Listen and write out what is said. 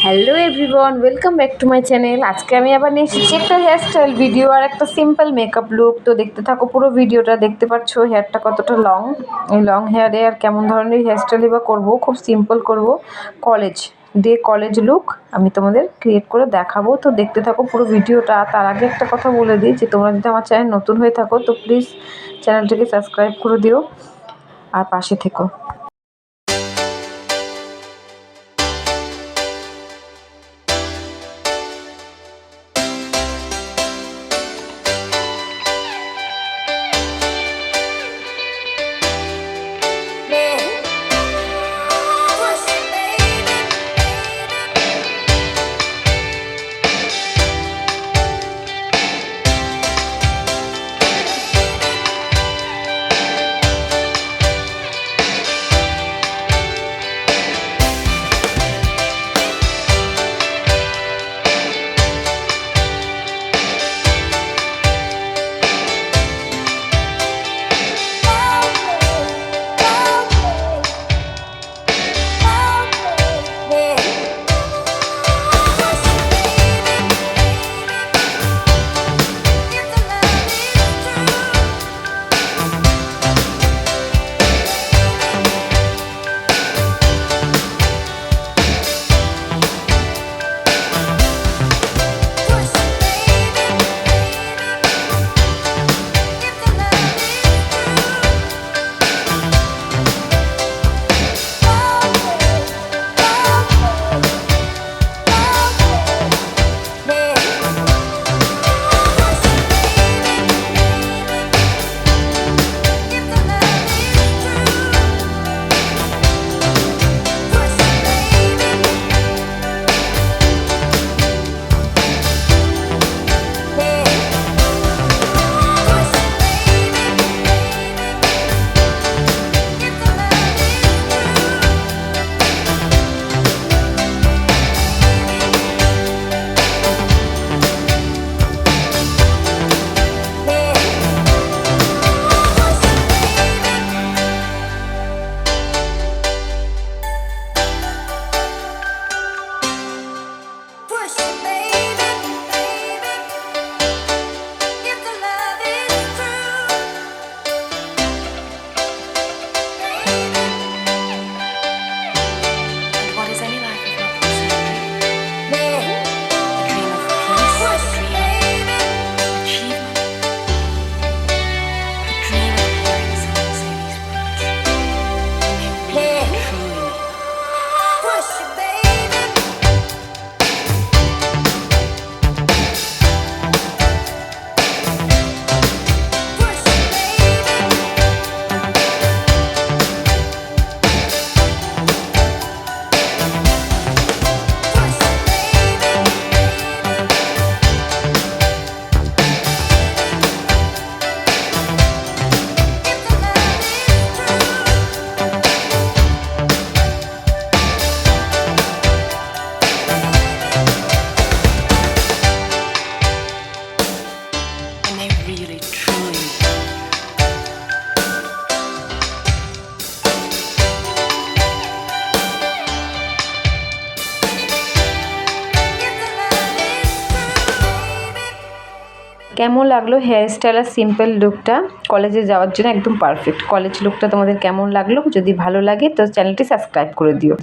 Hello everyone, welcome back to my channel. আজকে আমি আবার নিয়ে এসেছি একটা হেয়ার স্টাইল ভিডিও আর একটা সিম্পল মেকআপ লুক। তো দেখতে থাকো পুরো ভিডিওটা। দেখতে পাচ্ছ হেয়ারটা কতটা লং। এই লং হেয়ারে আর কেমন ধরনের হেয়ার স্টাইলই বা করবো, খুব সিম্পল করব। কলেজ লুক আমি তোমাদের ক্রিয়েট করে দেখাবো। তো দেখতে থাকো পুরো ভিডিওটা। তার আগে একটা কথা বলে দিই যে তোমরা যদি আমার চ্যানেল নতুন হয়ে থাকো তো প্লিজ চ্যানেলটিকে সাবস্ক্রাইব করে দিও আর পাশে থেকো। কেমন লাগলো হেয়ার স্টাইল আর সিম্পল লুকটা? কলেজে যাওয়ার জন্য একদম পারফেক্ট। কলেজ লুকটা তোমাদের কেমন লাগলো? যদি ভালো লাগে তো চ্যানেলটি সাবস্ক্রাইব করে দিও।